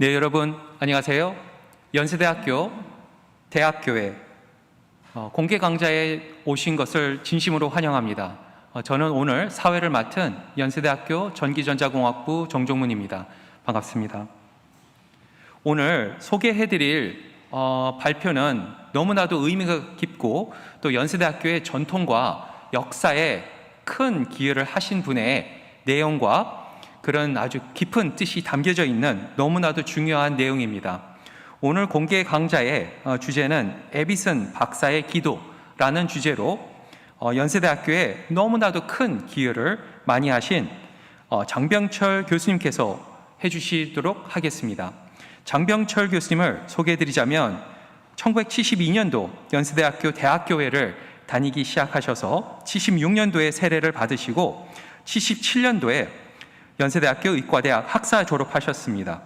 네, 여러분 안녕하세요. 연세대학교 대학교회 공개 강좌에 오신 것을 진심으로 환영합니다. 저는 오늘 사회를 맡은 연세대학교 전기전자공학부 정종문입니다. 반갑습니다. 오늘 소개해드릴 발표는 너무나도 의미가 깊고 또 연세대학교의 전통과 역사에 큰 기여를 하신 분의 내용과 그런 아주 깊은 뜻이 담겨져 있는 너무나도 중요한 내용입니다. 오늘 공개 강좌의 주제는 에비슨 박사의 기도라는 주제로 연세대학교에 너무나도 큰 기여를 많이 하신 장병철 교수님께서 해주시도록 하겠습니다. 장병철 교수님을 소개해드리자면 1972년도 연세대학교 대학교회를 다니기 시작하셔서 76년도에 세례를 받으시고 77년도에 연세대학교 의과대학 학사 졸업하셨습니다.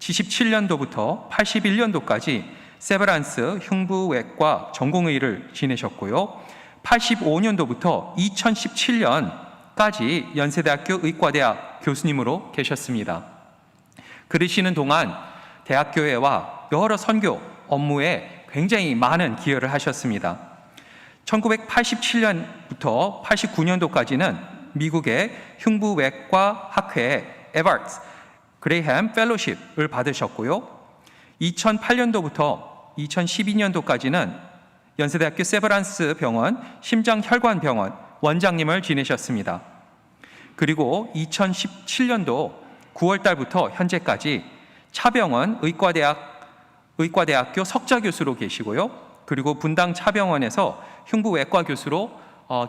77년도부터 81년도까지 세브란스 흉부외과 전공의를 지내셨고요. 85년도부터 2017년까지 연세대학교 의과대학 교수님으로 계셨습니다. 그러시는 동안 대학교회와 여러 선교 업무에 굉장히 많은 기여를 하셨습니다. 1987년부터 89년도까지는 미국의 흉부외과 학회 에버트 그레이햄 펠로십을 받으셨고요. 2008년도부터 2012년도까지는 연세대학교 세브란스 병원 심장혈관병원 원장님을 지내셨습니다. 그리고 2017년도 9월 달부터 현재까지 차병원 의과대학교 석좌 교수로 계시고요. 그리고 분당 차병원에서 흉부외과 교수로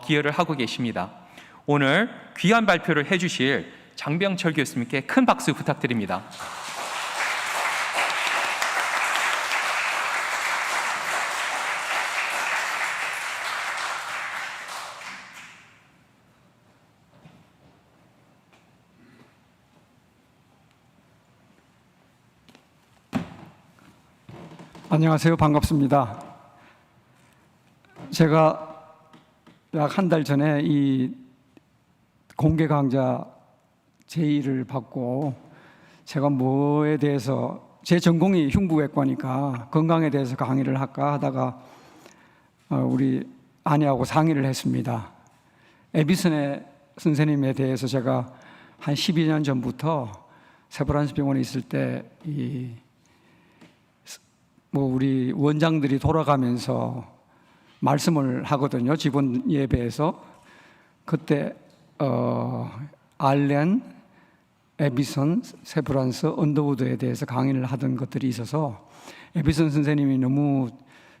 기여를 하고 계십니다. 오늘 귀한 발표를 해주실 장병철 교수님께 큰 박수 부탁드립니다. 안녕하세요. 반갑습니다. 제가 약 한 달 전에 이 공개 강좌 제의를 받고 제가 뭐에 대해서 제 전공이 흉부외과니까 건강에 대해서 강의를 할까 하다가 우리 아내하고 상의를 했습니다. 에비슨 선생님에 대해서 제가 한 12년 전부터 세브란스 병원에 있을 때 우리 원장들이 돌아가면서 말씀을 하거든요. 직원 예배에서. 그때 알렌, 에비슨, 세브란스, 언더우드에 대해서 강의를 하던 것들이 있어서 에비슨 선생님이 너무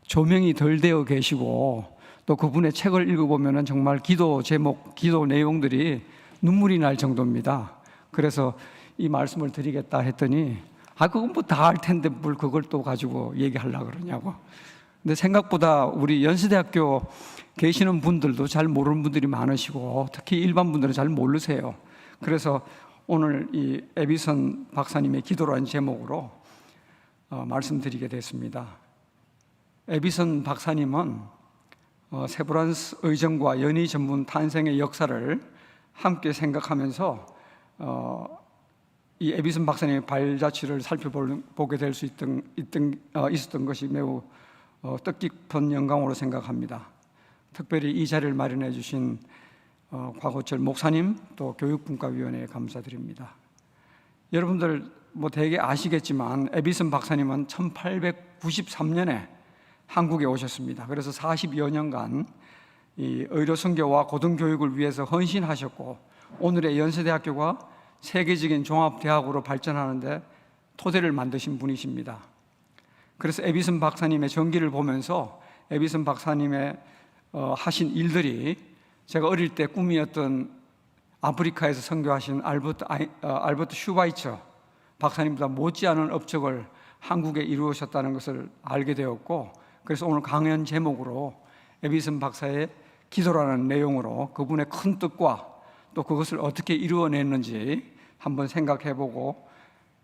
조명이 덜 되어 계시고 또 그분의 책을 읽어보면 정말 기도 제목, 기도 내용들이 눈물이 날 정도입니다. 그래서 이 말씀을 드리겠다 했더니 그건 뭐 다 알 텐데 뭘 그걸 또 가지고 얘기하려고 그러냐고. 근데 생각보다 우리 연세대학교 계시는 분들도 잘 모르는 분들이 많으시고 특히 일반 분들은 잘 모르세요. 그래서 오늘 이 에비슨 박사님의 기도라는 제목으로 말씀드리게 됐습니다. 에비슨 박사님은 세브란스 의정과 연의 전문 탄생의 역사를 함께 생각하면서 이 에비슨 박사님의 발자취를 살펴보게 될 수 있었던 것이 매우 뜻깊은 영광으로 생각합니다. 특별히 이 자리를 마련해 주신 곽호철 목사님 또 교육분과위원회에 감사드립니다. 여러분들 대개 아시겠지만 에비슨 박사님은 1893년에 한국에 오셨습니다. 그래서 40여 년간 이 의료 선교와 고등교육을 위해서 헌신하셨고 오늘의 연세대학교가 세계적인 종합대학으로 발전하는데 토대를 만드신 분이십니다. 그래서 에비슨 박사님의 전기를 보면서 에비슨 박사님의 하신 일들이 제가 어릴 때 꿈이었던 아프리카에서 선교하신 알버트 슈바이처 박사님보다 못지않은 업적을 한국에 이루셨다는 것을 알게 되었고, 그래서 오늘 강연 제목으로 에비슨 박사의 기도라는 내용으로 그분의 큰 뜻과 또 그것을 어떻게 이루어냈는지 한번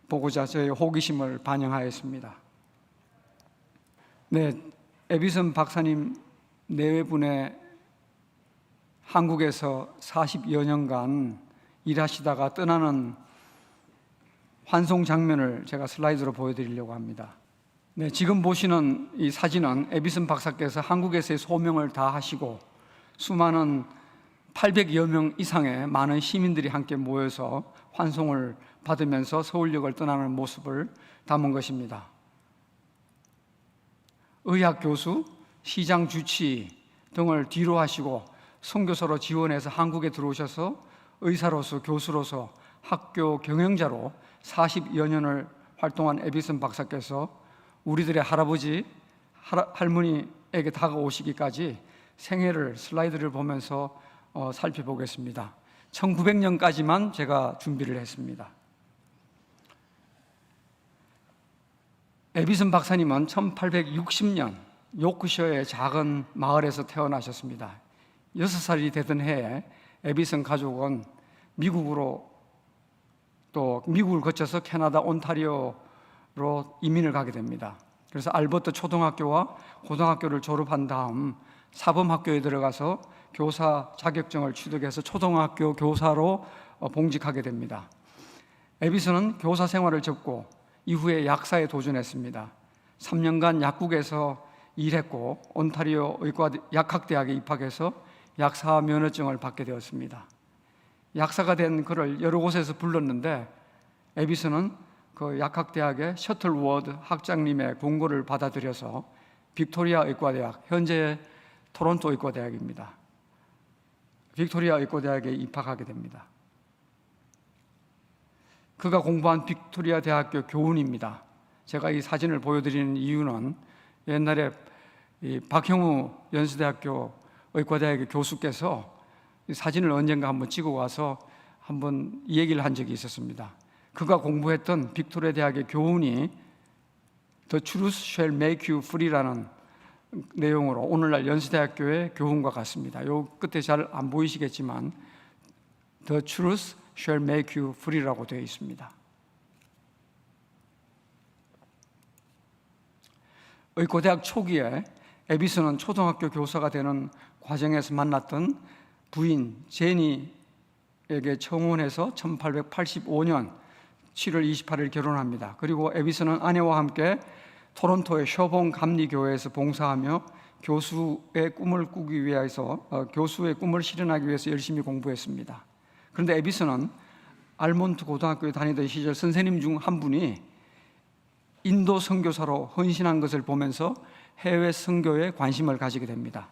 보고자 저의 호기심을 반영하였습니다. 네, 에비슨 박사님 내외분의 한국에서 40여 년간 일하시다가 떠나는 환송 장면을 제가 슬라이드로 보여드리려고 합니다. 네, 지금 보시는 이 사진은 에비슨 박사께서 한국에서의 소명을 다하시고 수많은 800여 명 이상의 많은 시민들이 함께 모여서 환송을 받으면서 서울역을 떠나는 모습을 담은 것입니다. 의학 교수, 시장 주치 등을 뒤로 하시고 선교사로 지원해서 한국에 들어오셔서 의사로서 교수로서 학교 경영자로 40여 년을 활동한 에비슨 박사께서 우리들의 할아버지, 할머니에게 다가오시기까지 생애를 슬라이드를 보면서 살펴보겠습니다. 1900년까지만 제가 준비를 했습니다. 에비슨 박사님은 1860년 요크셔의 작은 마을에서 태어나셨습니다. 6살이 되던 해에 에비슨 가족은 미국을 거쳐서 캐나다 온타리오로 이민을 가게 됩니다. 그래서 알버트 초등학교와 고등학교를 졸업한 다음 사범학교에 들어가서 교사 자격증을 취득해서 초등학교 교사로 봉직하게 됩니다. 에비슨은 교사 생활을 접고 이후에 약사에 도전했습니다. 3년간 약국에서 일했고 온타리오 약학대학에 입학해서 약사 면허증을 받게 되었습니다. 약사가 된 그를 여러 곳에서 불렀는데 에비슨은 그 약학대학의 셔틀워드 학장님의 공고를 받아들여서 빅토리아 의과대학, 현재 토론토 의과대학입니다. 빅토리아 의과대학에 입학하게 됩니다. 그가 공부한 빅토리아 대학교 교훈입니다. 제가 이 사진을 보여드리는 이유는 옛날에 이 박형우 연세대학교 의과대학의 교수께서 이 사진을 언젠가 한번 찍어 와서 한번 이 얘기를 한 적이 있었습니다. 그가 공부했던 빅토리아 대학의 교훈이 The truth shall make you free라는 내용으로 오늘날 연세대학교의 교훈과 같습니다. 요 끝에 잘 안 보이시겠지만 The truth shall make you free라고 되어 있습니다. 의과대학 초기에 에비슨은 초등학교 교사가 되는 과정에서 만났던 부인 제니에게 청혼해서 1885년 7월 28일 결혼합니다. 그리고 에비슨은 아내와 함께 토론토의 셔봉 감리교회에서 봉사하며 교수의 꿈을 꾸기 위해서 교수의 꿈을 실현하기 위해서 열심히 공부했습니다. 그런데 에비슨은 알몬트 고등학교에 다니던 시절 선생님 중 한 분이 인도 선교사로 헌신한 것을 보면서 해외 선교에 관심을 가지게 됩니다.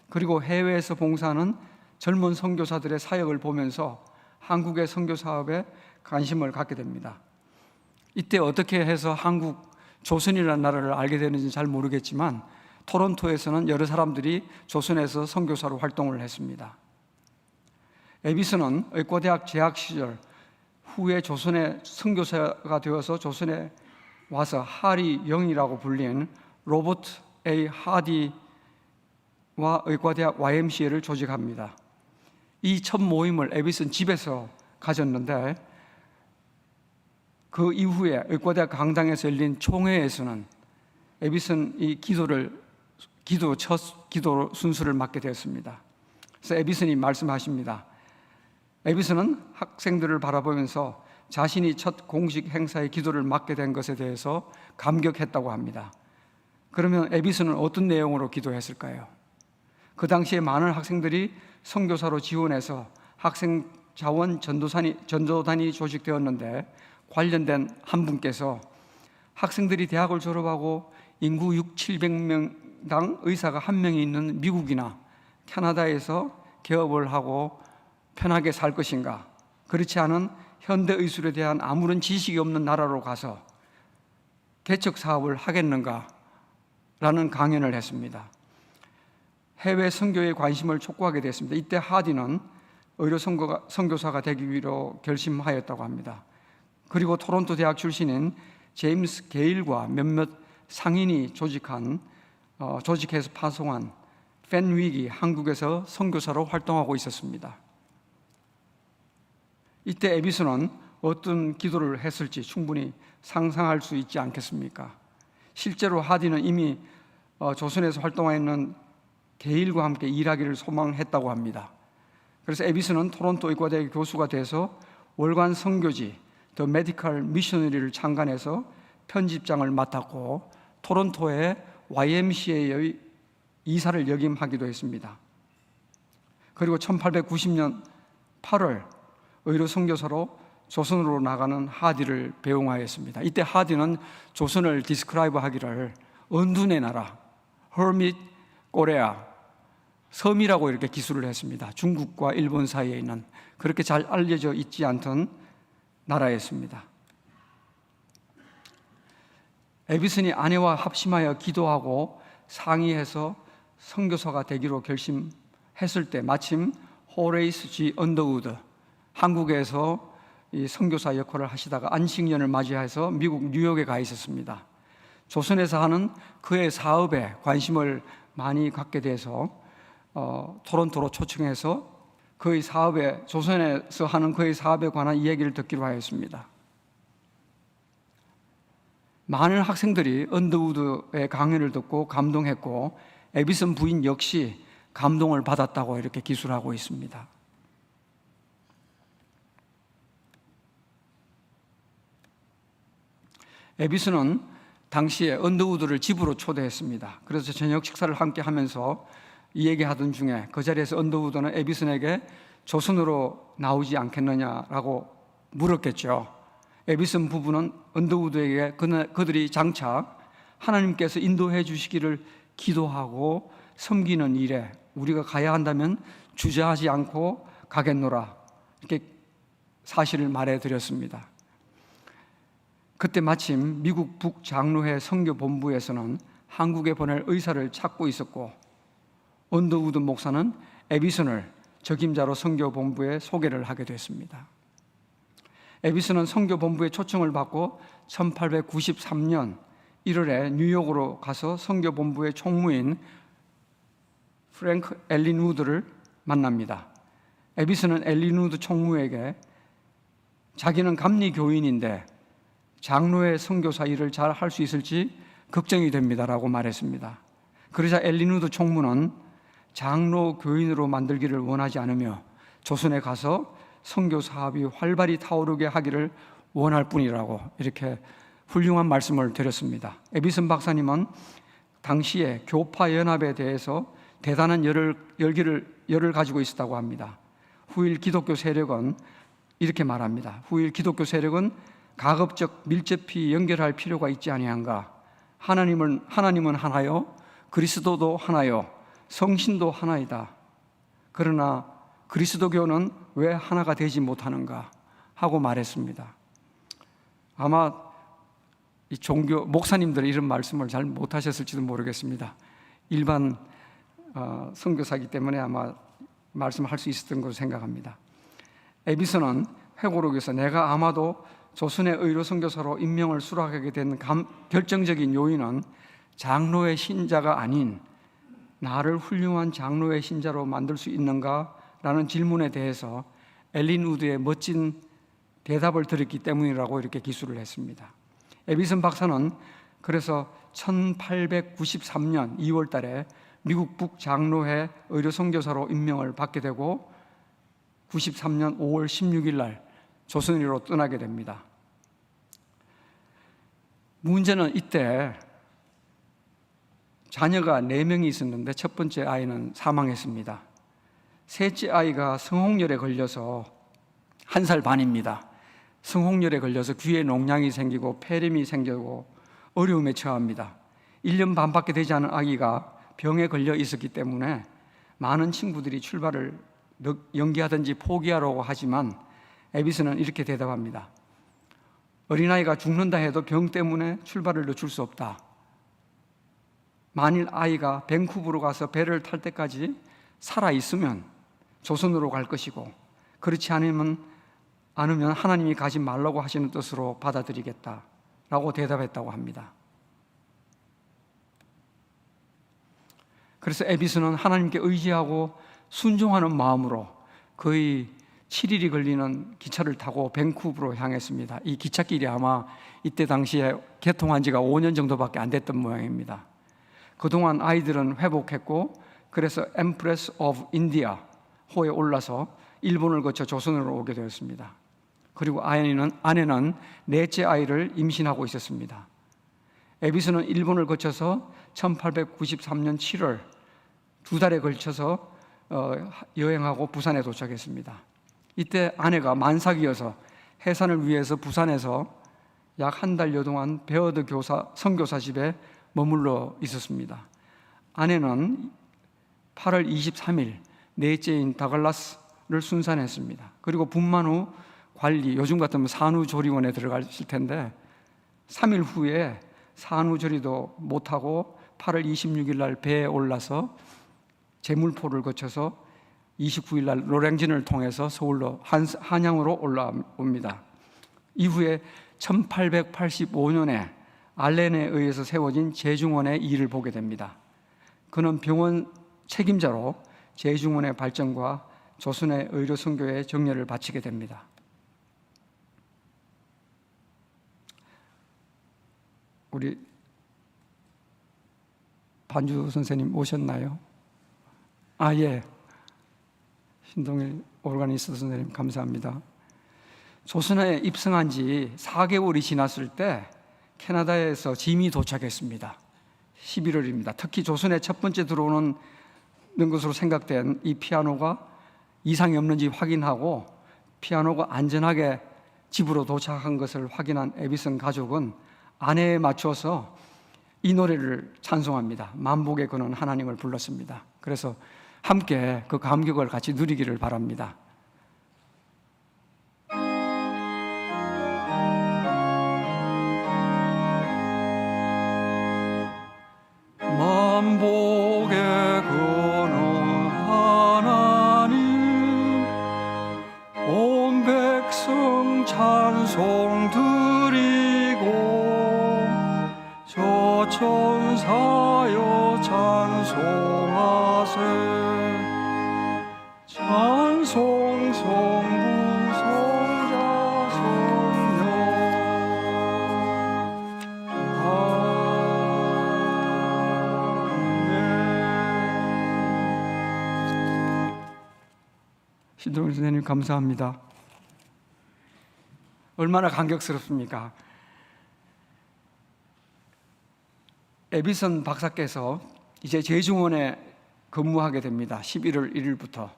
그리고 해외에서 봉사하는 젊은 선교사들의 사역을 보면서 한국의 선교 사업에 관심을 갖게 됩니다. 이때 어떻게 해서 한국 조선이라는 나라를 알게 되는지 잘 모르겠지만 토론토에서는 여러 사람들이 조선에서 선교사로 활동을 했습니다. 에비슨은 의과대학 재학 시절 후에 조선의 선교사가 되어서 조선에 와서 하리 영이라고 불린 로버트 A. 하디와 의과대학 YMCA를 조직합니다. 이 첫 모임을 에비슨 집에서 가졌는데 그 이후에 의과대학 강당에서 열린 총회에서는 에비슨이 첫 기도 순서를 맡게 되었습니다. 그래서 에비슨이 말씀하십니다. 에비슨은 학생들을 바라보면서 자신이 첫 공식 행사의 기도를 맡게 된 것에 대해서 감격했다고 합니다. 그러면 에비슨은 어떤 내용으로 기도했을까요? 그 당시에 많은 학생들이 선교사로 지원해서 학생 자원 전도단이 조직되었는데 관련된 한 분께서 학생들이 대학을 졸업하고 인구 600~700명당 의사가 한 명이 있는 미국이나 캐나다에서 개업을 하고 편하게 살 것인가, 그렇지 않은 현대의술에 대한 아무런 지식이 없는 나라로 가서 개척 사업을 하겠는가 라는 강연을 했습니다. 해외 선교에 관심을 촉구하게 됐습니다. 이때 하디는 의료 선교사가 되기 위로 결심하였다고 합니다. 그리고 토론토 대학 출신인 제임스 게일과 몇몇 상인이 조직해서 파송한 펜윅이 한국에서 선교사로 활동하고 있었습니다. 이때 에비슨은 어떤 기도를 했을지 충분히 상상할 수 있지 않겠습니까? 실제로 하디는 이미 조선에서 활동하는 게일과 함께 일하기를 소망했다고 합니다. 그래서 에비슨은 토론토 의과대학 교수가 돼서 월간 선교지 더 메디컬 미셔너리를 창간해서 편집장을 맡았고 토론토의 YMCA의 이사를 역임하기도 했습니다. 그리고 1890년 8월 의료 선교사로 조선으로 나가는 하디를 배웅하였습니다. 이때 하디는 조선을 디스크라이브 하기를 언둔의 나라, 허밋 코레아, 섬이라고 이렇게 기술을 했습니다. 중국과 일본 사이에 있는 그렇게 잘 알려져 있지 않던 나라였습니다. 에비슨이 아내와 합심하여 기도하고 상의해서 선교사가 되기로 결심했을 때 마침 호레이스 G 언더우드, 한국에서 이 선교사 역할을 하시다가 안식년을 맞이해서 미국 뉴욕에 가 있었습니다. 조선에서 하는 그의 사업에 관심을 많이 갖게 돼서 토론토로 초청해서 그의 사업에, 조선에서 하는 그의 사업에 관한 이야기를 듣기로 하였습니다. 많은 학생들이 언더우드의 강연을 듣고 감동했고 에비슨 부인 역시 감동을 받았다고 이렇게 기술하고 있습니다. 에비슨은 당시에 언더우드를 집으로 초대했습니다. 그래서 저녁 식사를 함께 하면서 이 얘기하던 중에 그 자리에서 언더우드는 에비슨에게 조선으로 나오지 않겠느냐라고 물었겠죠. 에비슨 부부는 언더우드에게 그들이 장차 하나님께서 인도해 주시기를 기도하고 섬기는 일에 우리가 가야 한다면 주저하지 않고 가겠노라, 이렇게 사실을 말해드렸습니다. 그때 마침 미국 북장로회 선교본부에서는 한국에 보낼 의사를 찾고 있었고 언더우드 목사는 에비슨을 적임자로 선교본부에 소개를 하게 됐습니다. 에비슨은 선교본부의 초청을 받고 1893년 1월에 뉴욕으로 가서 선교본부의 총무인 프랭크 엘린 우드를 만납니다. 에비슨은 엘린 우드 총무에게 자기는 감리교인인데 장로회 선교사 일을 잘 할 수 있을지 걱정이 됩니다라고 말했습니다. 그러자 엘린 우드 총무는 장로 교인으로 만들기를 원하지 않으며 조선에 가서 선교 사업이 활발히 타오르게 하기를 원할 뿐이라고 이렇게 훌륭한 말씀을 드렸습니다. 에비슨 박사님은 당시에 교파 연합에 대해서 대단한 열기를 가지고 있었다고 합니다. 후일 기독교 세력은 이렇게 말합니다. 후일 기독교 세력은 가급적 밀접히 연결할 필요가 있지 아니한가? 하나님은 하나요, 그리스도도 하나요, 성신도 하나이다. 그러나 그리스도교는 왜 하나가 되지 못하는가 하고 말했습니다. 아마 이 종교 목사님들이 이런 말씀을 잘 못하셨을지도 모르겠습니다. 일반 선교사이기 때문에 아마 말씀할 수 있었던 것으로 생각합니다. 에비슨은 회고록에서 내가 아마도 조선의 의료 선교사로 임명을 수락하게 된 결정적인 요인은 장로의 신자가 아닌 나를 훌륭한 장로의 신자로 만들 수 있는가? 라는 질문에 대해서 엘린 우드의 멋진 대답을 들었기 때문이라고 이렇게 기술을 했습니다. 에비슨 박사는 그래서 1893년 2월 달에 미국 북장로회 의료선교사로 임명을 받게 되고 93년 5월 16일 날 조선으로 떠나게 됩니다. 문제는 이때 자녀가 4명이 있었는데 첫 번째 아이는 사망했습니다. 셋째 아이가 성홍열에 걸려서 1살 반입니다. 성홍열에 걸려서 귀에 농양이 생기고 폐렴이 생기고 어려움에 처합니다. 1년 반밖에 되지 않은 아기가 병에 걸려 있었기 때문에 많은 친구들이 출발을 연기하든지 포기하라고 하지만 에비슨은 이렇게 대답합니다. 어린아이가 죽는다 해도 병 때문에 출발을 늦출 수 없다. 만일 아이가 밴쿠버로 가서 배를 탈 때까지 살아있으면 조선으로 갈 것이고 그렇지 않으면 하나님이 가지 말라고 하시는 뜻으로 받아들이겠다라고 대답했다고 합니다. 그래서 에비슨은 하나님께 의지하고 순종하는 마음으로 거의 7일이 걸리는 기차를 타고 밴쿠버로 향했습니다. 이 기찻길이 아마 이때 당시에 개통한 지가 5년 정도밖에 안 됐던 모양입니다. 그동안 아이들은 회복했고 그래서 엠프레스 오브 인디아 호에 올라서 일본을 거쳐 조선으로 오게 되었습니다. 그리고 아내는 넷째 아이를 임신하고 있었습니다. 에비스는 일본을 거쳐서 1893년 7월 2달에 걸쳐서 여행하고 부산에 도착했습니다. 이때 아내가 만삭이어서 해산을 위해서 부산에서 약 한 달여 동안 베어드 선교사 집에 머물러 있었습니다. 아내는 8월 23일 넷째인 다글라스를 순산했습니다. 그리고 분만 후 관리, 요즘 같으면 산후조리원에 들어가실 텐데 3일 후에 산후조리도 못하고 8월 26일 날 배에 올라서 제물포를 거쳐서 29일 날 노량진을 통해서 서울로 한양으로 올라옵니다. 이후에 1885년에 알렌에 의해서 세워진 제중원의 일을 보게 됩니다. 그는 병원 책임자로 제중원의 발전과 조선의 의료 선교에 정열을 바치게 됩니다. 우리 반주 선생님 오셨나요? 예. 신동일 오르가니스트 선생님 감사합니다. 조선에 입성한 지 4개월이 지났을 때 캐나다에서 짐이 도착했습니다. 11월입니다. 특히 조선에 첫 번째 들어오는 것으로 생각된 이 피아노가 이상이 없는지 확인하고 피아노가 안전하게 집으로 도착한 것을 확인한 에비슨 가족은 아내에 맞춰서 이 노래를 찬송합니다. 만복의 근원 하나님을 불렀습니다. 그래서 함께 그 감격을 같이 누리기를 바랍니다. 만복의 근원 하나님 온 백성 찬송 드리고 저 천사여 찬송하세 찬송 성부 성자 성령 아멘. 신동일 선생님 감사합니다. 얼마나 감격스럽습니까? 에비슨 박사께서 이제 제중원에 근무하게 됩니다. 11월 1일부터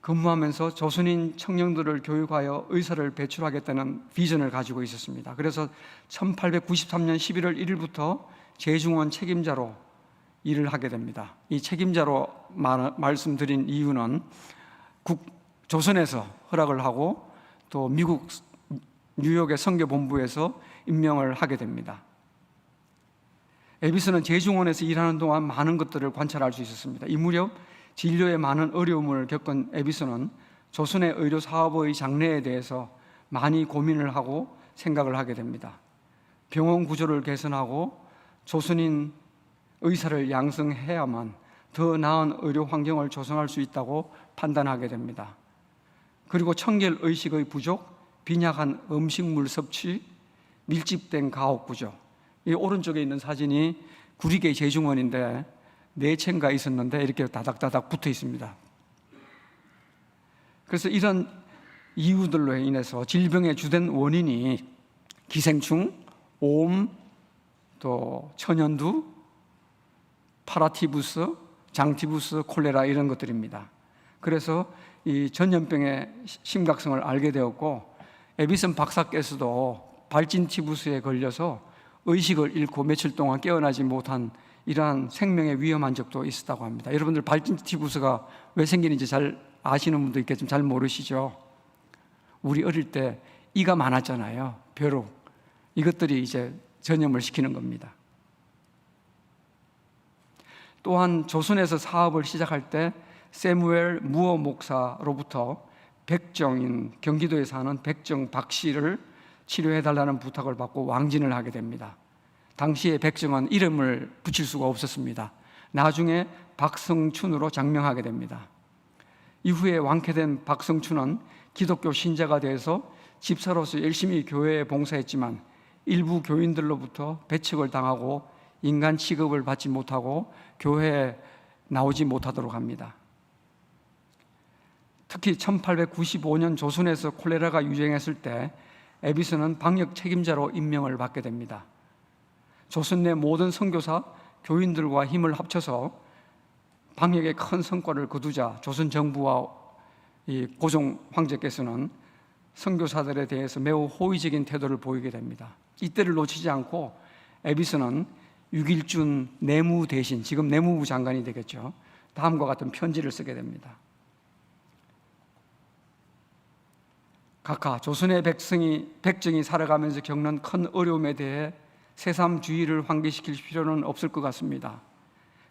근무하면서 조선인 청년들을 교육하여 의사를 배출하겠다는 비전을 가지고 있었습니다. 그래서 1893년 11월 1일부터 제중원 책임자로 일을 하게 됩니다. 이 책임자로 말씀드린 이유는 조선에서 허락을 하고 또 미국 뉴욕의 선교본부에서 임명을 하게 됩니다. 에비스는 제중원에서 일하는 동안 많은 것들을 관찰할 수 있었습니다. 이 무렵 진료에 많은 어려움을 겪은 에비스는 조선의 의료 사업의 장래에 대해서 많이 고민을 하고 생각을 하게 됩니다. 병원 구조를 개선하고 조선인 의사를 양성해야만 더 나은 의료 환경을 조성할 수 있다고 판단하게 됩니다. 그리고 청결 의식의 부족, 빈약한 음식물 섭취, 밀집된 가옥 구조. 이 오른쪽에 있는 사진이 구리개 제중원인데 4채가 있었는데 이렇게 다닥다닥 붙어 있습니다. 그래서 이런 이유들로 인해서 질병의 주된 원인이 기생충, 옴, 또 천연두, 파라티부스, 장티부스, 콜레라 이런 것들입니다. 그래서 이 전염병의 심각성을 알게 되었고 에비슨 박사께서도 발진티부스에 걸려서 의식을 잃고 며칠 동안 깨어나지 못한 이러한 생명에 위험한 적도 있었다고 합니다. 여러분들 발진티부스가 왜 생기는지 잘 아시는 분도 있겠지만 잘 모르시죠? 우리 어릴 때 이가 많았잖아요. 벼룩. 이것들이 이제 전염을 시키는 겁니다. 또한 조선에서 사업을 시작할 때 세무엘 무어 목사로부터 백정인 경기도에 사는 백정 박 씨를 치료해달라는 부탁을 받고 왕진을 하게 됩니다. 당시에 백정은 이름을 붙일 수가 없었습니다. 나중에 박성춘으로 장명하게 됩니다. 이후에 왕쾌된 박성춘은 기독교 신자가 되어서 집사로서 열심히 교회에 봉사했지만 일부 교인들로부터 배척을 당하고 인간 취급을 받지 못하고 교회에 나오지 못하도록 합니다. 특히 1895년 조선에서 콜레라가 유행했을 때 에비슨은 방역 책임자로 임명을 받게 됩니다. 조선 내 모든 선교사, 교인들과 힘을 합쳐서 방역에 큰 성과를 거두자 조선 정부와 이 고종 황제께서는 선교사들에 대해서 매우 호의적인 태도를 보이게 됩니다. 이때를 놓치지 않고 에비슨은 유길준 내무 대신, 지금 내무부 장관이 되겠죠, 다음과 같은 편지를 쓰게 됩니다. 각하, 조선의 백정이 살아가면서 겪는 큰 어려움에 대해 새삼주의를 환기시킬 필요는 없을 것 같습니다.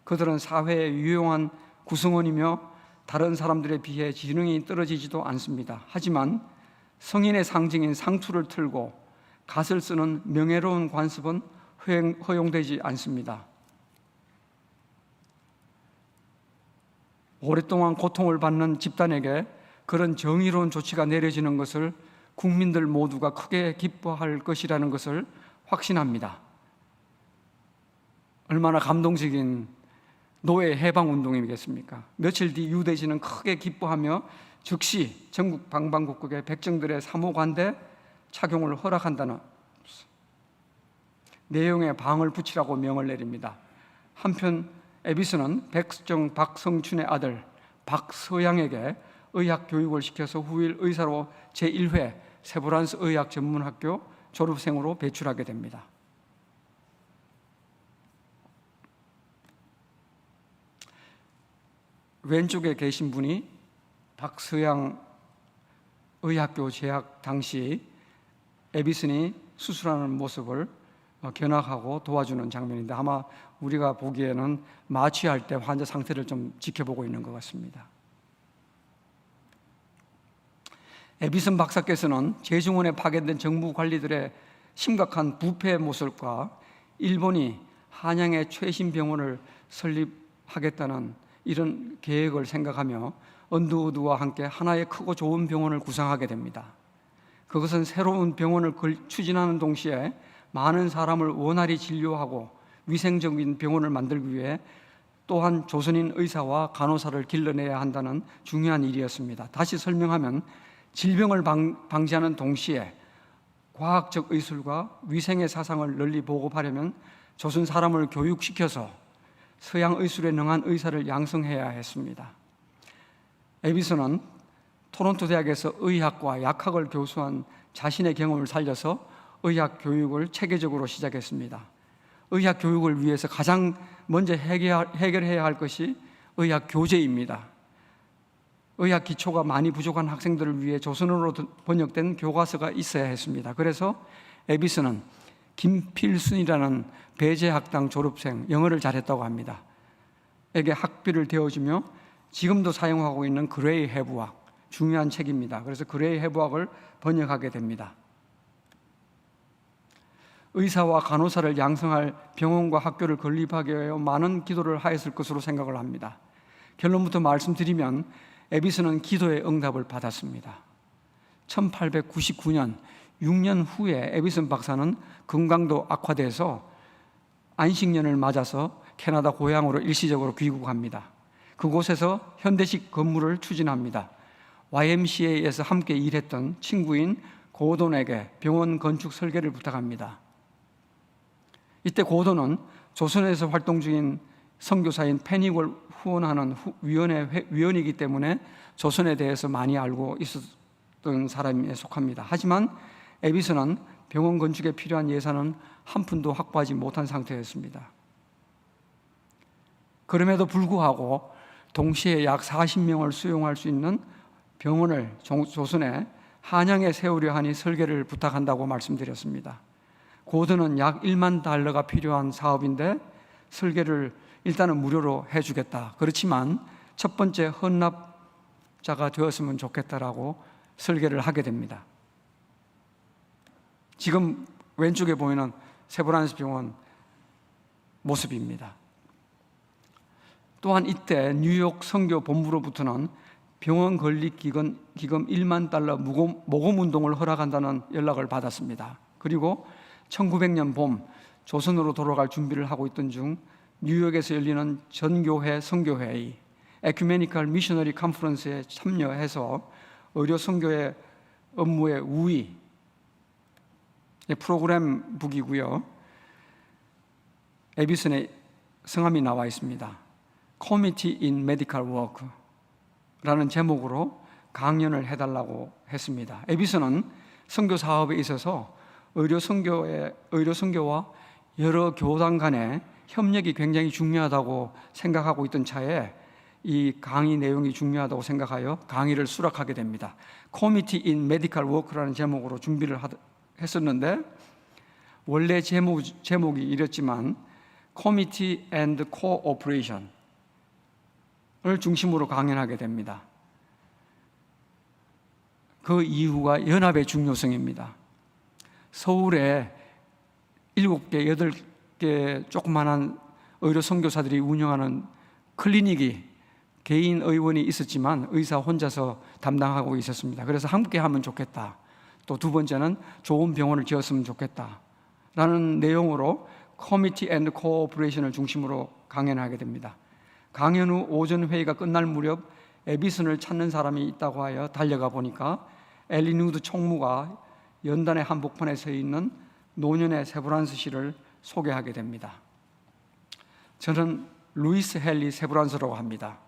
그들은 사회의 유용한 구성원이며 다른 사람들에 비해 지능이 떨어지지도 않습니다. 하지만 성인의 상징인 상투를 틀고 갓을 쓰는 명예로운 관습은 허용되지 않습니다. 오랫동안 고통을 받는 집단에게 그런 정의로운 조치가 내려지는 것을 국민들 모두가 크게 기뻐할 것이라는 것을 확신합니다. 얼마나 감동적인 노예 해방 운동이겠습니까? 며칠 뒤 유대진은 크게 기뻐하며 즉시 전국 방방곡곡의 백정들의 사모관대 착용을 허락한다는 내용에 방을 붙이라고 명을 내립니다. 한편 에비슨은 백정 박성춘의 아들 박서양에게 의학 교육을 시켜서 후일 의사로 제1회 세브란스 의학 전문학교 졸업생으로 배출하게 됩니다. 왼쪽에 계신 분이 박서양 의학교 재학 당시 에비슨이 수술하는 모습을 견학하고 도와주는 장면인데, 아마 우리가 보기에는 마취할 때 환자 상태를 좀 지켜보고 있는 것 같습니다. 에비슨 박사께서는 제중원에 파견된 정부 관리들의 심각한 부패 모습과 일본이 한양에 최신 병원을 설립하겠다는 이런 계획을 생각하며 언두우드와 함께 하나의 크고 좋은 병원을 구상하게 됩니다. 그것은 새로운 병원을 추진하는 동시에 많은 사람을 원활히 진료하고 위생적인 병원을 만들기 위해 또한 조선인 의사와 간호사를 길러내야 한다는 중요한 일이었습니다. 다시 설명하면 질병을 방지하는 동시에 과학적 의술과 위생의 사상을 널리 보급하려면 조선 사람을 교육시켜서 서양 의술에 능한 의사를 양성해야 했습니다. 에비슨은 토론토 대학에서 의학과 약학을 교수한 자신의 경험을 살려서 의학 교육을 체계적으로 시작했습니다. 의학 교육을 위해서 가장 먼저 해결해야 할 것이 의학 교재입니다. 의학 기초가 많이 부족한 학생들을 위해 조선어로 번역된 교과서가 있어야 했습니다. 그래서 에비슨은 김필순이라는 배재학당 졸업생, 영어를 잘했다고 합니다, 에게 학비를 대어주며 지금도 사용하고 있는 그레이 해부학, 중요한 책입니다. 그래서 그레이 해부학을 번역하게 됩니다. 의사와 간호사를 양성할 병원과 학교를 건립하기 위해 많은 기도를 하였을 것으로 생각을 합니다. 결론부터 말씀드리면 에비슨은 기도의 응답을 받았습니다. 1899년 6년 후에 에비슨 박사는 건강도 악화돼서 안식년을 맞아서 캐나다 고향으로 일시적으로 귀국합니다. 그곳에서 현대식 건물을 추진합니다. YMCA에서 함께 일했던 친구인 고돈에게 병원 건축 설계를 부탁합니다. 이때 고돈은 조선에서 활동 중인 선교사인 패닉을 후원하는 위원이기 때문에 조선에 대해서 많이 알고 있었던 사람에 속합니다. 하지만 에비슨은 병원 건축에 필요한 예산은 한 푼도 확보하지 못한 상태였습니다. 그럼에도 불구하고 동시에 약 40명을 수용할 수 있는 병원을 조선에 한양에 세우려 하니 설계를 부탁한다고 말씀드렸습니다. 고든은 약 1만 달러가 필요한 사업인데 설계를 일단은 무료로 해주겠다. 그렇지만 첫 번째 헌납자가 되었으면 좋겠다라고 설계를 하게 됩니다. 지금 왼쪽에 보이는 세브란스 병원 모습입니다. 또한 이때 뉴욕 선교 본부로부터는 병원 건립 기금 1만 달러 모금 운동을 허락한다는 연락을 받았습니다. 그리고 1900년 봄 조선으로 돌아갈 준비를 하고 있던 중 뉴욕에서 열리는 전교회 선교회의에 에큐메니컬 미셔너리 컨퍼런스에 참여해서 의료 선교의 업무의 우위 프로그램북이고요. 에비슨의 성함이 나와 있습니다. Committee in Medical Work라는 제목으로 강연을 해달라고 했습니다. 에비슨은 선교 사업에 있어서 의료 선교와 여러 교단 간의 협력이 굉장히 중요하다고 생각하고 있던 차에 이 강의 내용이 중요하다고 생각하여 강의를 수락하게 됩니다. Committee in Medical Work라는 제목으로 준비를 했었는데 원래 제목이 이랬지만 Committee and Cooperation을 중심으로 강연하게 됩니다. 그 이유가 연합의 중요성입니다. 서울에 7개, 8개 조그만한 의료 선교사들이 운영하는 클리닉이 개인 의원이 있었지만 의사 혼자서 담당하고 있었습니다. 그래서 함께 하면 좋겠다. 또 두 번째는 좋은 병원을 지었으면 좋겠다. 라는 내용으로 Committee and Cooperation을 중심으로 강연하게 됩니다. 강연 후 오전 회의가 끝날 무렵 에비슨을 찾는 사람이 있다고 하여 달려가 보니까 엘린 우드 총무가 연단의 한복판에 서 있는 노년의 세브란스 씨를 소개하게 됩니다. 저는 루이스 헨리 세브란스라고 합니다.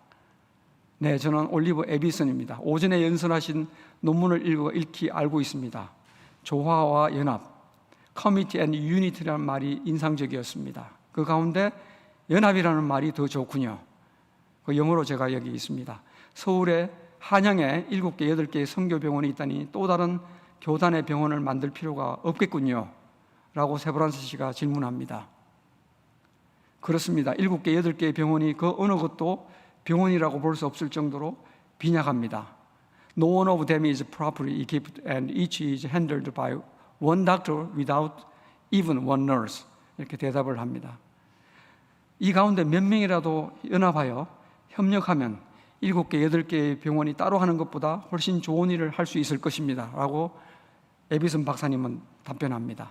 네, 저는 올리버 에비슨입니다. 오전에 연설하신 논문을 읽기 알고 있습니다. 조화와 연합, Committee and Unity라는 말이 인상적이었습니다. 그 가운데 연합이라는 말이 더 좋군요. 그 영어로 제가 여기 있습니다. 서울에 한양에 7개, 8개의 선교병원이 있다니 또 다른 교단의 병원을 만들 필요가 없겠군요. 라고 세브란스 씨가 질문합니다. 그렇습니다. 7개, 8개의 병원이 그 어느 것도 병원이라고 볼 수 없을 정도로 빈약합니다. No one of them is properly equipped and each is handled by one doctor without even one nurse. 이렇게 대답을 합니다. 이 가운데 몇 명이라도 연합하여 협력하면 7개, 8개의 병원이 따로 하는 것보다 훨씬 좋은 일을 할 수 있을 것입니다. 라고 에비슨 박사님은 답변합니다.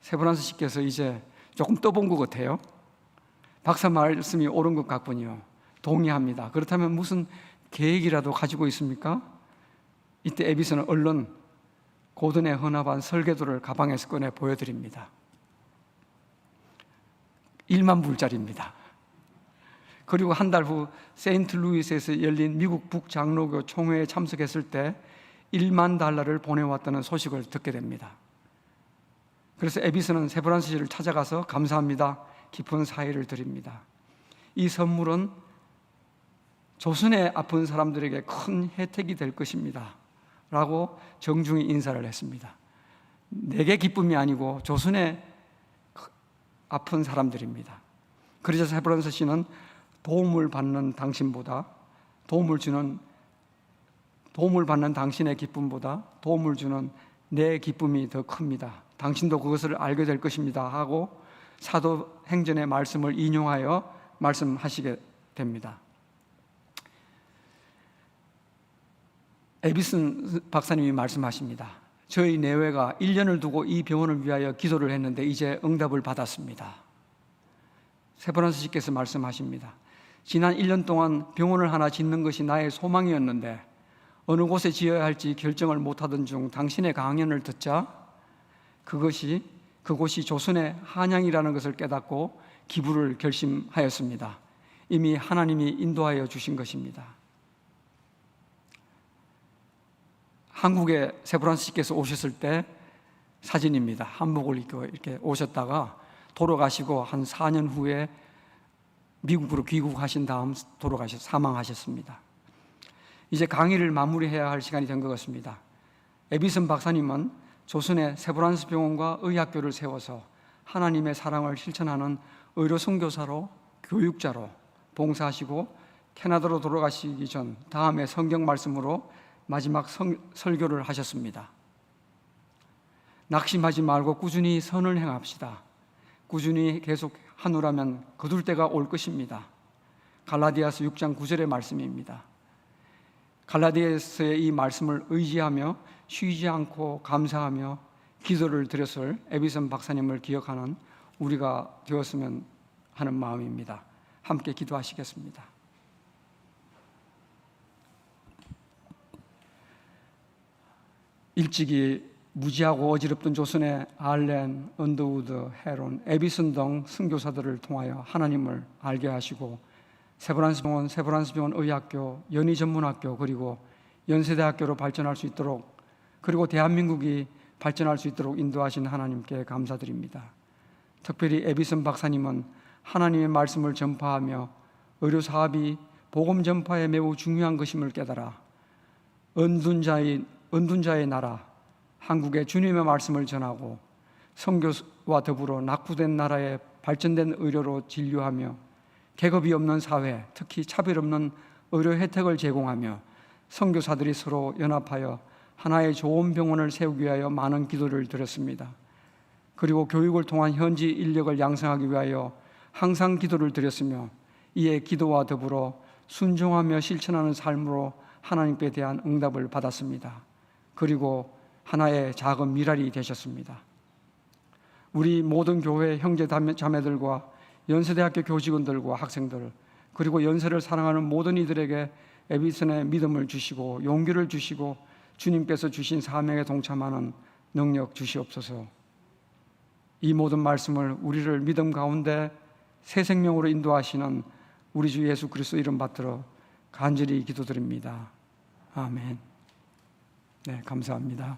세브란스 씨께서 이제 조금 떠본 것 같아요. 박사 말씀이 옳은 것 같군요. 동의합니다. 그렇다면 무슨 계획이라도 가지고 있습니까? 이때 에비슨은 얼른 고든에 헌합한 설계도를 가방에서 꺼내 보여드립니다. 1만 불짜리입니다. 그리고 한 달 후 세인트루이스에서 열린 미국 북장로교 총회에 참석했을 때 1만 달러를 보내왔다는 소식을 듣게 됩니다. 그래서 에비슨은 세브란스 씨를 찾아가서 감사합니다. 깊은 사의를 드립니다. 이 선물은 조선의 아픈 사람들에게 큰 혜택이 될 것입니다. 라고 정중히 인사를 했습니다. 내게 기쁨이 아니고 조선의 아픈 사람들입니다. 그러자 세브란스 씨는 도움을 받는 당신의 기쁨보다 도움을 주는 내 기쁨이 더 큽니다. 당신도 그것을 알게 될 것입니다. 하고 사도행전의 말씀을 인용하여 말씀하시게 됩니다. 에비슨 박사님이 말씀하십니다. 저희 내외가 1년을 두고 이 병원을 위하여 기도를 했는데 이제 응답을 받았습니다. 세브란스 씨께서 말씀하십니다. 지난 1년 동안 병원을 하나 짓는 것이 나의 소망이었는데 어느 곳에 지어야 할지 결정을 못하던 중 당신의 강연을 듣자 그곳이 조선의 한양이라는 것을 깨닫고 기부를 결심하였습니다. 이미 하나님이 인도하여 주신 것입니다. 한국에 세브란스 씨께서 오셨을 때 사진입니다. 한복을 입고 이렇게 오셨다가 돌아가시고 한 4년 후에 미국으로 귀국하신 다음 사망하셨습니다. 이제 강의를 마무리해야 할 시간이 된 것 같습니다. 에비슨 박사님은 조선의 세브란스 병원과 의학교를 세워서 하나님의 사랑을 실천하는 의료 선교사로 교육자로 봉사하시고 캐나다로 돌아가시기 전 다음에 성경 말씀으로 마지막 설교를 하셨습니다. 낙심하지 말고 꾸준히 선을 행합시다. 꾸준히 계속 하노라면 거둘 때가 올 것입니다. 갈라디아서 6장 9절의 말씀입니다. 갈라디아서의 이 말씀을 의지하며 쉬지 않고 감사하며 기도를 드렸을 에비슨 박사님을 기억하는 우리가 되었으면 하는 마음입니다. 함께 기도하시겠습니다. 일찍이 무지하고 어지럽던 조선의 알렌, 언더우드, 헤론, 에비슨 등 선교사들을 통하여 하나님을 알게 하시고 세브란스 병원 의학교, 연희전문학교 그리고 연세대학교로 발전할 수 있도록, 그리고 대한민국이 발전할 수 있도록 인도하신 하나님께 감사드립니다. 특별히 에비슨 박사님은 하나님의 말씀을 전파하며 의료사업이 복음 전파에 매우 중요한 것임을 깨달아 은둔 자의 나라 한국에 주님의 말씀을 전하고 선교와 더불어 낙후된 나라에 발전된 의료로 진료하며 계급이 없는 사회, 특히 차별 없는 의료 혜택을 제공하며 선교사들이 서로 연합하여 하나의 좋은 병원을 세우기 위하여 많은 기도를 드렸습니다. 그리고 교육을 통한 현지 인력을 양성하기 위하여 항상 기도를 드렸으며, 이에 기도와 더불어 순종하며 실천하는 삶으로 하나님께 대한 응답을 받았습니다. 그리고 하나의 작은 미랄이 되셨습니다. 우리 모든 교회 형제 자매들과 연세대학교 교직원들과 학생들, 그리고 연세를 사랑하는 모든 이들에게 에비슨의 믿음을 주시고 용기를 주시고 주님께서 주신 사명에 동참하는 능력 주시옵소서. 이 모든 말씀을 우리를 믿음 가운데 새 생명으로 인도하시는 우리 주 예수 그리스도 이름 받들어 간절히 기도드립니다. 아멘. 네, 감사합니다.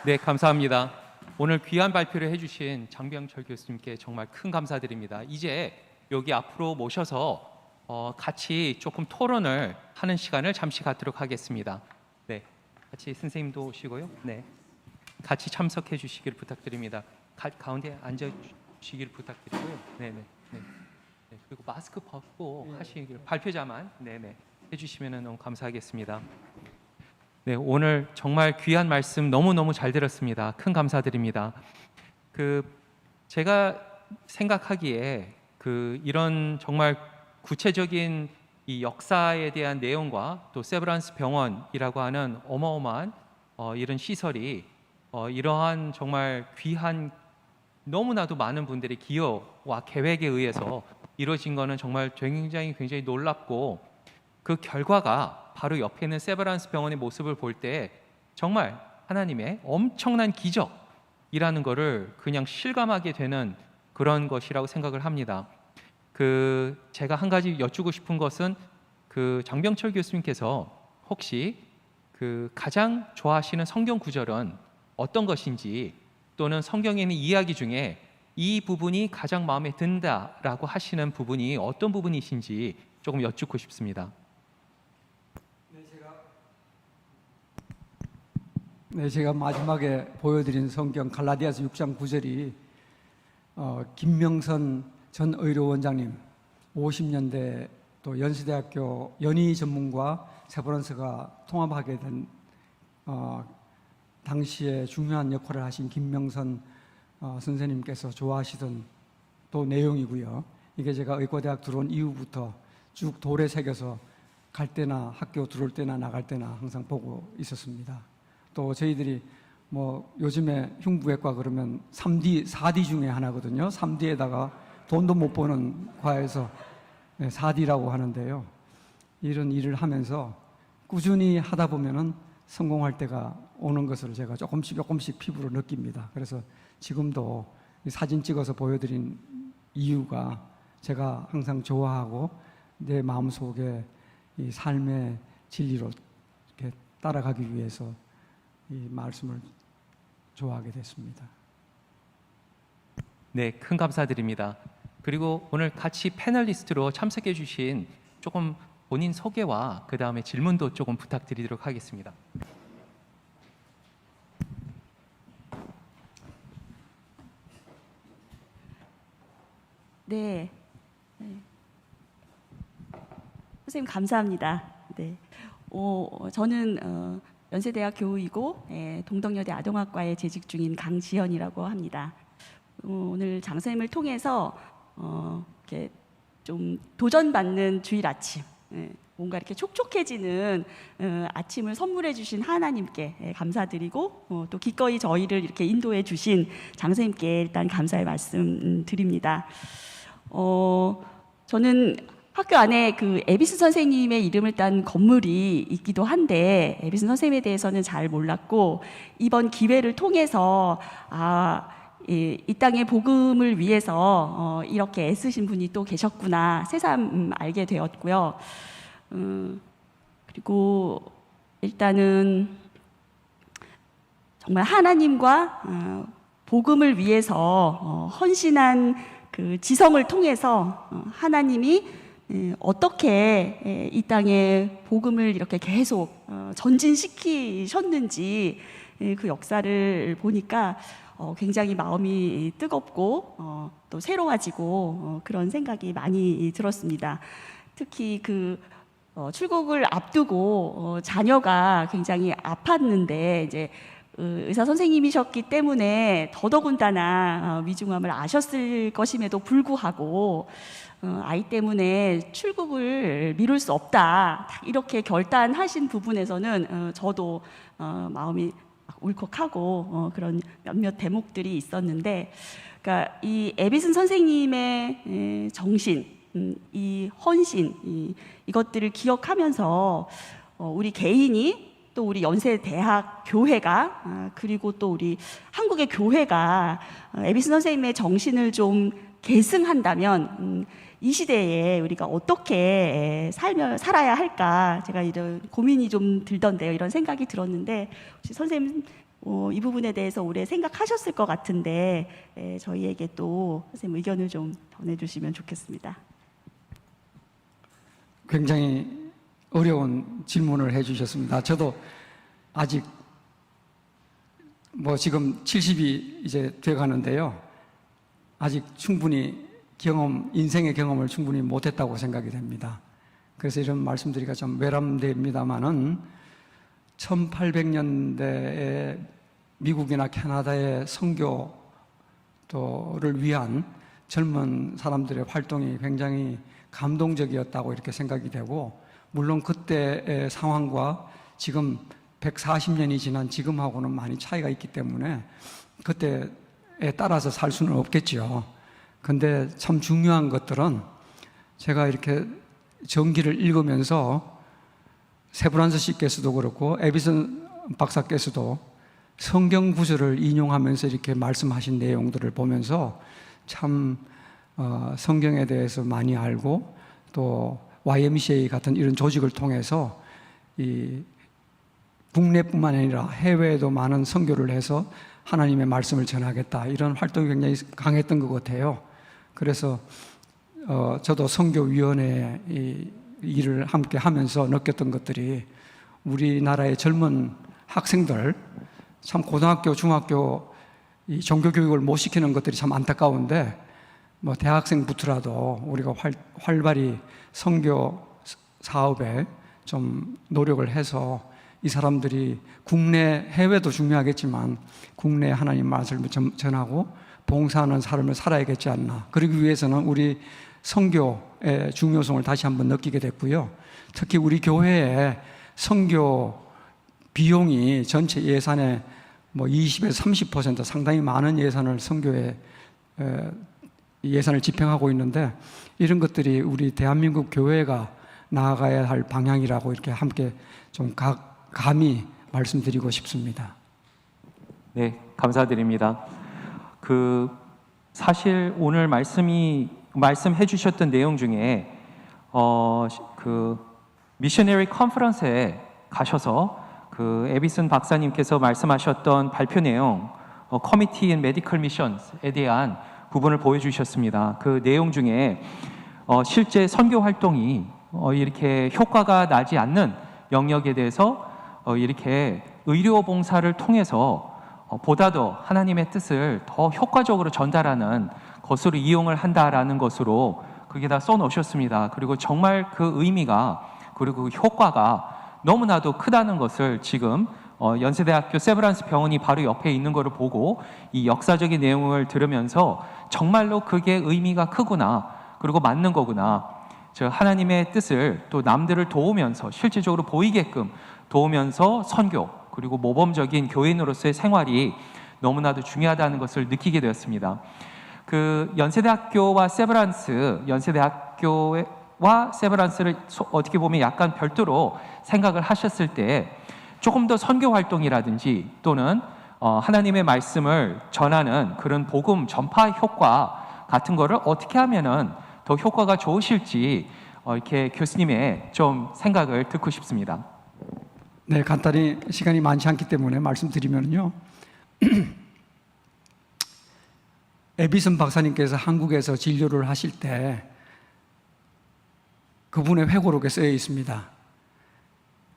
네, 감사합니다. 오늘 귀한 발표를 해주신 장병철 교수님께 정말 큰 감사드립니다. 이제 여기 앞으로 모셔서 같이 조금 토론을 하는 시간을 잠시 갖도록 하겠습니다. 네, 같이 선생님도 오시고요. 네, 같이 참석해 주시길 부탁드립니다. 가운데 앉아 주시길 부탁드리고요. 네. 그리고 마스크 벗고 하시길, 발표자만 해주시면 너무 감사하겠습니다. 네, 오늘 정말 귀한 말씀 너무너무 잘 들었습니다. 큰 감사드립니다. 제가 생각하기에 이런 정말 구체적인 이 역사에 대한 내용과 또 세브란스 병원이라고 하는 어마어마한 이런 시설이 이러한 정말 귀한, 너무나도 많은 분들의 기여와 계획에 의해서 이루어진 것은 정말 굉장히 놀랍고, 그 결과가 바로 옆에 있는 세브란스 병원의 모습을 볼 때 정말 하나님의 엄청난 기적이라는 것을 그냥 실감하게 되는 그런 것이라고 생각을 합니다. 제가 한 가지 여쭈고 싶은 것은 장병철 교수님께서 혹시 가장 좋아하시는 성경 구절은 어떤 것인지, 또는 성경에 있는 이야기 중에 이 부분이 가장 마음에 든다라고 하시는 부분이 어떤 부분이신지 조금 여쭙고 싶습니다. 제가 마지막에 보여드린 성경 갈라디아서 6장 9절이 김명선 전 의료원장님 50년대 또 연세대학교 연희전문과 세브란스가 통합하게 된 당시에 중요한 역할을 하신 김명선 선생님께서 좋아하시던 또 내용이고요. 이게 제가 의과대학 들어온 이후부터 쭉 돌에 새겨서 갈 때나 학교 들어올 때나 나갈 때나 항상 보고 있었습니다. 또 저희들이 요즘에 흉부외과 그러면 4D 중에 하나거든요. 3D에다가 돈도 못 버는 과에서 4D라고 하는데요. 이런 일을 하면서 꾸준히 하다 보면은 성공할 때가 오는 것을 제가 조금씩 피부로 느낍니다. 그래서 지금도 사진 찍어서 보여드린 이유가 제가 항상 좋아하고 내 마음속에 이 삶의 진리로 이렇게 따라가기 위해서 이 말씀을 좋아하게 됐습니다. 네, 큰 감사드립니다. 그리고 오늘 같이 패널리스트로 참석해 주신 조금 본인 소개와 그 다음에 질문도 조금 부탁드리도록 하겠습니다. 네. 선생님 감사합니다. 네. 저는 연세대학 교우이고 동덕여대 아동학과에 재직 중인 강지연이라고 합니다. 오늘 장선생님을 통해서 이렇게 좀 도전받는 주일 아침, 뭔가 이렇게 촉촉해지는 아침을 선물해 주신 하나님께 감사드리고 또 기꺼이 저희를 이렇게 인도해 주신 장선생님께 일단 감사의 말씀 드립니다. 저는 학교 안에 그 에비슨 선생님의 이름을 딴 건물이 있기도 한데 에비슨 선생님에 대해서는 잘 몰랐고 이번 기회를 통해서 이 땅의 복음을 위해서 이렇게 애쓰신 분이 또 계셨구나 새삼 알게 되었고요. 그리고 일단은 정말 하나님과 복음을 위해서 헌신한 그 지성을 통해서 하나님이 어떻게 이 땅에 복음을 이렇게 계속 전진시키셨는지 그 역사를 보니까 굉장히 마음이 뜨겁고 또 새로워지고 그런 생각이 많이 들었습니다. 특히 그 출국을 앞두고 자녀가 굉장히 아팠는데 이제 의사 선생님이셨기 때문에 더더군다나 위중함을 아셨을 것임에도 불구하고 아이 때문에 출국을 미룰 수 없다 이렇게 결단하신 부분에서는 저도 마음이 울컥하고 그런 몇몇 대목들이 있었는데, 그러니까 이 에비슨 선생님의 정신, 이 헌신, 이것들을 기억하면서 우리 개인이 또 우리 연세대학 교회가 그리고 또 우리 한국의 교회가 에비슨 선생님의 정신을 좀 계승한다면 이 시대에 우리가 어떻게 살아야 할까 제가 이런 고민이 좀 들던데요. 이런 생각이 들었는데 혹시 선생님 이 부분에 대해서 오래 생각하셨을 것 같은데 저희에게 또 선생님 의견을 좀 전해주시면 좋겠습니다. 굉장히 어려운 질문을 해주셨습니다. 저도 아직 지금 70이 이제 돼가는데요. 아직 충분히 인생의 경험을 충분히 못했다고 생각이 됩니다. 그래서 이런 말씀드리기가 좀 외람됩니다만은 1800년대에 미국이나 캐나다의 선교를 위한 젊은 사람들의 활동이 굉장히 감동적이었다고 이렇게 생각이 되고, 물론 그때의 상황과 지금 140년이 지난 지금하고는 많이 차이가 있기 때문에 그때에 따라서 살 수는 없겠죠. 근데 참 중요한 것들은 제가 이렇게 전기를 읽으면서 세브란스 씨께서도 그렇고 에비슨 박사께서도 성경 구절을 인용하면서 이렇게 말씀하신 내용들을 보면서 참 성경에 대해서 많이 알고 또 YMCA 같은 이런 조직을 통해서 이 국내뿐만 아니라 해외에도 많은 선교를 해서 하나님의 말씀을 전하겠다 이런 활동이 굉장히 강했던 것 같아요. 그래서 저도 선교위원회 일을 함께 하면서 느꼈던 것들이 우리나라의 젊은 학생들 참 고등학교, 중학교 이 종교교육을 못 시키는 것들이 참 안타까운데 대학생부터라도 우리가 활발히 선교 사업에 좀 노력을 해서 이 사람들이 국내, 해외도 중요하겠지만 국내 하나님 말씀을 전하고 봉사하는 삶을 살아야겠지 않나. 그러기 위해서는 우리 선교의 중요성을 다시 한번 느끼게 됐고요. 특히 우리 교회의 선교 비용이 전체 예산의 20에서 30% 상당히 많은 예산을 선교에 예산을 집행하고 있는데, 이런 것들이 우리 대한민국 교회가 나아가야 할 방향이라고 이렇게 함께 좀 감히 말씀드리고 싶습니다. 네, 감사드립니다. 사실 오늘 말씀해 주셨던 내용 중에 미셔너리 컨퍼런스에 가셔서 에비슨 박사님께서 말씀하셨던 발표 내용 Committee in Medical Missions에 대한 부분을 보여주셨습니다. 그 내용 중에 실제 선교 활동이 이렇게 효과가 나지 않는 영역에 대해서 이렇게 의료 봉사를 통해서 보다 더 하나님의 뜻을 더 효과적으로 전달하는 것으로 이용을 한다라는 것으로 그게 다 써놓으셨습니다. 그리고 정말 그 의미가 그리고 그 효과가 너무나도 크다는 것을 지금 연세대학교 세브란스 병원이 바로 옆에 있는 것을 보고 이 역사적인 내용을 들으면서 정말로 그게 의미가 크구나, 그리고 맞는 거구나. 즉 하나님의 뜻을 또 남들을 도우면서 실질적으로 보이게끔 도우면서 선교 그리고 모범적인 교인으로서의 생활이 너무나도 중요하다는 것을 느끼게 되었습니다. 그 연세대학교와 세브란스, 연세대학교와 세브란스를 어떻게 보면 약간 별도로 생각을 하셨을 때 조금 더 선교 활동이라든지 또는 하나님의 말씀을 전하는 그런 복음 전파 효과 같은 거를 어떻게 하면은 더 효과가 좋으실지 이렇게 교수님의 좀 생각을 듣고 싶습니다. 네, 간단히 시간이 많지 않기 때문에 말씀드리면요. 에비슨 박사님께서 한국에서 진료를 하실 때 그분의 회고록에 쓰여 있습니다.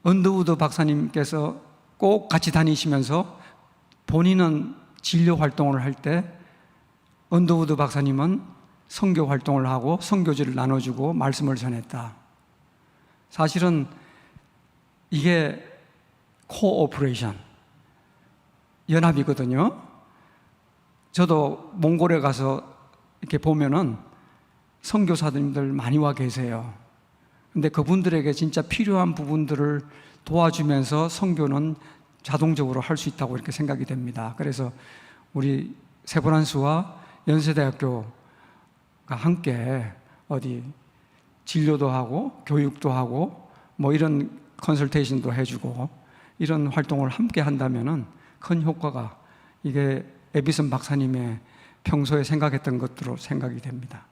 언더우드 박사님께서 꼭 같이 다니시면서 본인은 진료 활동을 할 때 언더우드 박사님은 선교 활동을 하고 선교지를 나눠주고 말씀을 전했다. 사실은 이게 코오퍼레이션, 연합이거든요. 저도 몽골에 가서 이렇게 보면은 선교사님들 많이 와 계세요. 근데 그분들에게 진짜 필요한 부분들을 도와주면서 선교는 자동적으로 할 수 있다고 이렇게 생각이 됩니다. 그래서 우리 세브란스와 연세대학교가 함께 어디 진료도 하고 교육도 하고 뭐 이런 컨설테이션도 해주고 이런 활동을 함께 한다면은 큰 효과가 이게 에비슨 박사님의 평소에 생각했던 것들로 생각이 됩니다.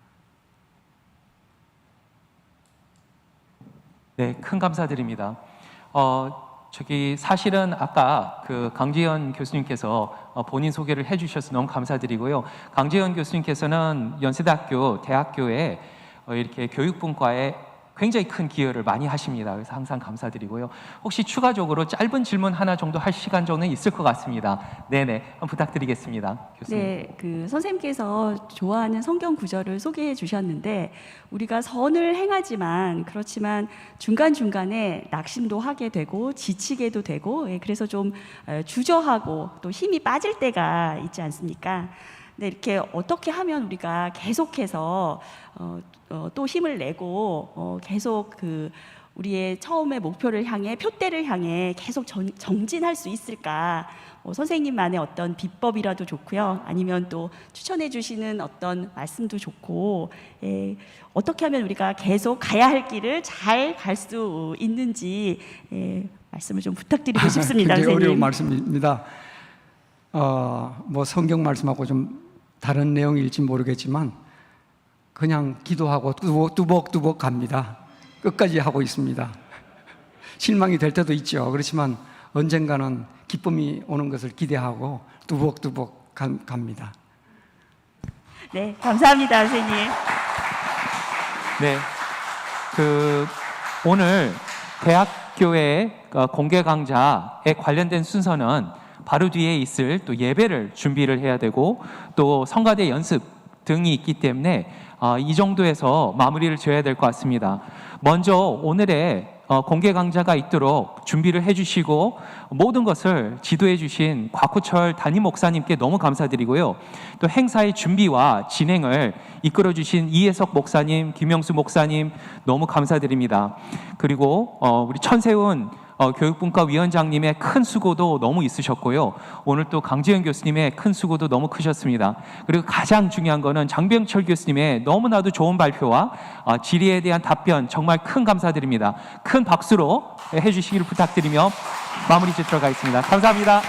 네, 큰 감사드립니다. 저기 사실은 아까 그 강재현 교수님께서 본인 소개를 해주셔서 너무 감사드리고요. 강재현 교수님께서는 연세대학교 대학교에 이렇게 교육분과에 굉장히 큰 기여를 많이 하십니다. 그래서 항상 감사드리고요. 혹시 추가적으로 짧은 질문 하나 정도 할 시간 정도는 있을 것 같습니다. 네네, 한번 부탁드리겠습니다, 교수님. 네, 그 선생님께서 좋아하는 성경 구절을 소개해 주셨는데 우리가 선을 행하지만 그렇지만 중간중간에 낙심도 하게 되고 지치게도 되고 그래서 좀 주저하고 또 힘이 빠질 때가 있지 않습니까? 네, 이렇게 어떻게 하면 우리가 계속해서 또 힘을 내고 계속 그 우리의 처음의 목표를 향해 표대를 향해 계속 정진할 수 있을까? 선생님만의 어떤 비법이라도 좋고요. 아니면 또 추천해 주시는 어떤 말씀도 좋고 어떻게 하면 우리가 계속 가야 할 길을 잘 갈 수 있는지 말씀을 좀 부탁드리고 싶습니다. 굉장히 선생님. 어려운 말씀입니다. 뭐 성경 말씀하고 좀 다른 내용일지 모르겠지만 그냥 기도하고 뚜벅뚜벅 갑니다. 끝까지 하고 있습니다. 실망이 될 때도 있죠. 그렇지만 언젠가는 기쁨이 오는 것을 기대하고 뚜벅뚜벅 갑니다. 네, 감사합니다, 선생님. 네, 그 오늘 대학교의 공개 강좌에 관련된 순서는 바로 뒤에 있을 또 예배를 준비를 해야 되고 또 성가대 연습 등이 있기 때문에 이 정도에서 마무리를 지어야 될 것 같습니다. 먼저 오늘의 공개 강좌가 있도록 준비를 해주시고 모든 것을 지도해 주신 곽호철 담임 목사님께 너무 감사드리고요. 또 행사의 준비와 진행을 이끌어 주신 이혜석 목사님, 김영수 목사님 너무 감사드립니다. 그리고 우리 천세훈 교육분과 위원장님의 큰 수고도 너무 있으셨고요. 오늘 또 강재현 교수님의 큰 수고도 너무 크셨습니다. 그리고 가장 중요한 거는 장병철 교수님의 너무나도 좋은 발표와 질의에 대한 답변 정말 큰 감사드립니다. 큰 박수로 해주시기를 부탁드리며 마무리 짓도록 하겠습니다. 감사합니다.